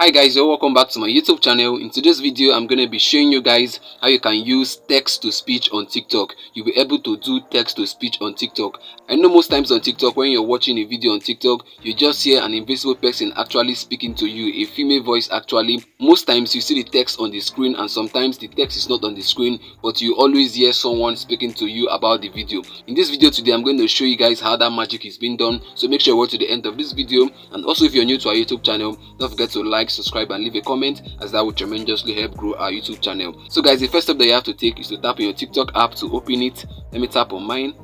Hi guys, you're welcome back to my YouTube channel. In today's video, I'm going to be showing you guys how you can use text to speech on TikTok. You'll be able to do text to speech on TikTok. I know most times on TikTok, when you're watching a video on TikTok, you just hear an invisible person actually speaking to you, a female voice actually. Most times you see the text on the screen and sometimes the text is not on the screen, but you always hear someone speaking to you about the video. In this video today, I'm going to show you guys how that magic is being done. So make sure you watch to the end of this video. And also if you're new to our YouTube channel, don't forget to like, subscribe and leave a comment, as that will tremendously help grow our YouTube channel. So guys, the first step that you have to take is to tap on your TikTok app to open it. Let me tap on mine.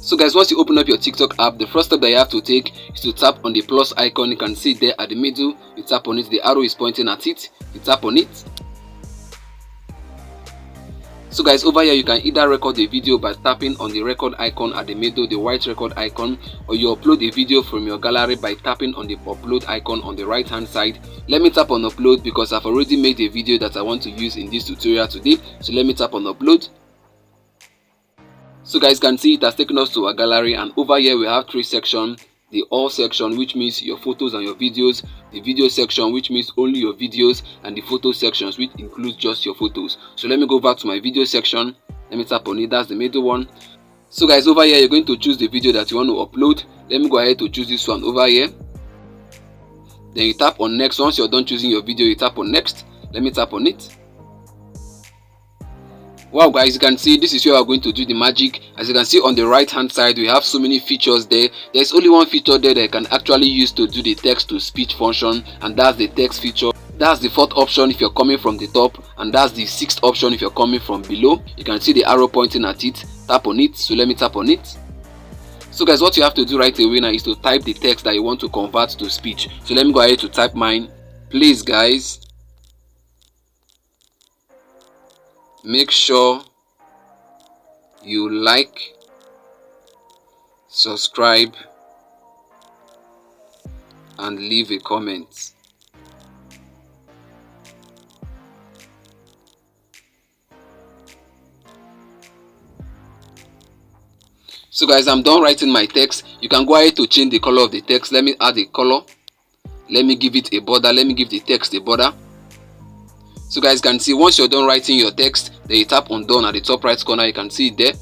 So guys, once you open up your TikTok app, the first step that you have to take is to tap on the plus icon. You can see it there at the middle. You tap on it, the arrow is pointing at it. You tap on it. So guys, over here you can either record a video by tapping on the record icon at the middle, the white record icon, or you upload a video from your gallery by tapping on the upload icon on the right hand side. Let me tap on upload because I've already made a video that I want to use in this tutorial today. So let me tap on upload. So guys, you can see it has taken us to our gallery, and over here we have three sections. The all section, which means your photos and your videos, the video section, which means only your videos, and the photo sections, which includes just your photos. So let me go back to my video section. Let me tap on it. That's the middle one. So guys, over here you're going to choose the video that you want to upload. Let me go ahead to choose this one over here. Then you tap on next. Once you're done choosing your video, you tap on next. Let me tap on it. Wow guys, you can see this is where we're going to do the magic. As you can see on the right hand side, we have so many features there. There's only one feature there that you can actually use to do the text to speech function, and that's the text feature. That's the fourth option if you're coming from the top, and that's the sixth option if you're coming from below. You can see the arrow pointing at it. Tap on it. So let me tap on it. So guys, what you have to do right away now is to type the text that you want to convert to speech. So let me go ahead to type mine. Please guys, make sure you like, subscribe and leave a comment. So guys, I'm done writing my text. You can go ahead to change the color of the text. Let me add a color. Let me give it a border. Let me give the text a border. So guys, can see once you're done writing your text, then you tap on done at the top right corner. You can see it there.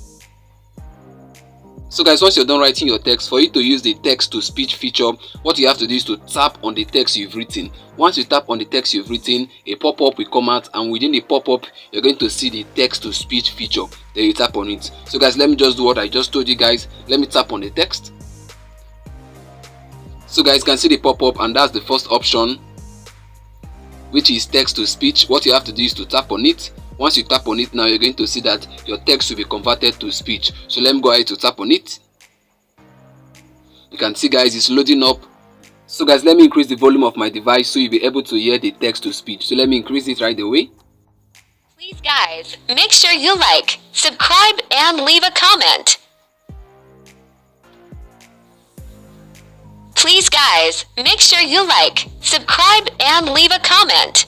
So guys, once you're done writing your text, for you to use the text to speech feature, what you have to do is to tap on the text you've written. Once you tap on the text you've written, a pop-up will come out, and within the pop-up you're going to see the text to speech feature. Then you tap on it. So guys, let me just do what I just told you guys. Let me tap on the text. So guys, you can see the pop-up, and that's the first option, which is text to speech. What you have to do is to tap on it. Once you tap on it now, you're going to see that your text will be converted to speech. So let me go ahead to tap on it. You can see guys, it's loading up. So guys, let me increase the volume of my device so you'll be able to hear the text to speech. So let me increase it right away. Please guys, make sure you like, subscribe and leave a comment. Please guys, make sure you like, subscribe and leave a comment.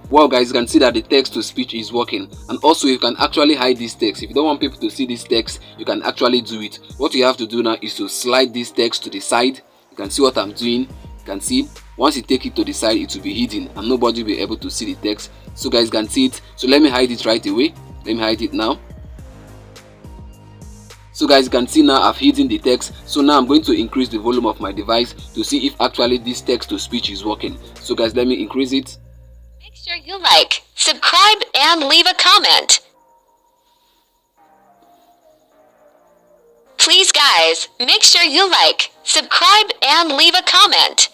Wow guys, you can see that the text to speech is working, and also you can actually hide this text. If you don't want people to see this text, you can actually do it. What you have to do now is to slide this text to the side. You can see what I'm doing. You can see once you take it to the side, it will be hidden and nobody will be able to see the text. So guys, you can see it. So let me hide it right away. Let me hide it now. So guys, you can see now I've hidden the text. So now I'm going to increase the volume of my device to see if actually this text to speech is working. So guys, let me increase it. Make sure you like, subscribe and leave a comment. Please guys, make sure you like, subscribe and leave a comment.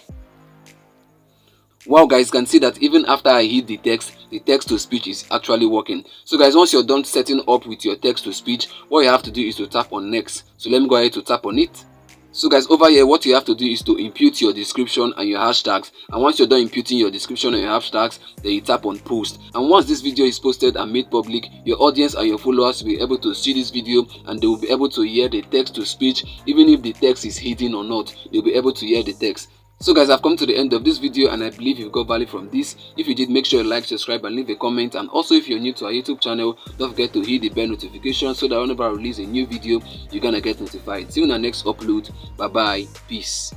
Wow guys, you can see that even after I hit the text to speech is actually working. So guys, once you're done setting up with your text to speech, what you have to do is to tap on next. So let me go ahead to tap on it. So guys, over here what you have to do is to impute your description and your hashtags, and once you're done imputing your description and your hashtags, then you tap on post. And once this video is posted and made public, your audience and your followers will be able to see this video, and they will be able to hear the text to speech. Even if the text is hidden or not, they'll be able to hear the text. So guys, I've come to the end of this video, and I believe you've got value from this. If you did, make sure you like, subscribe and leave a comment. And also if you're new to our YouTube channel, don't forget to hit the bell notification so that whenever I release a new video, you're gonna get notified. See you in our next upload. Bye bye, peace.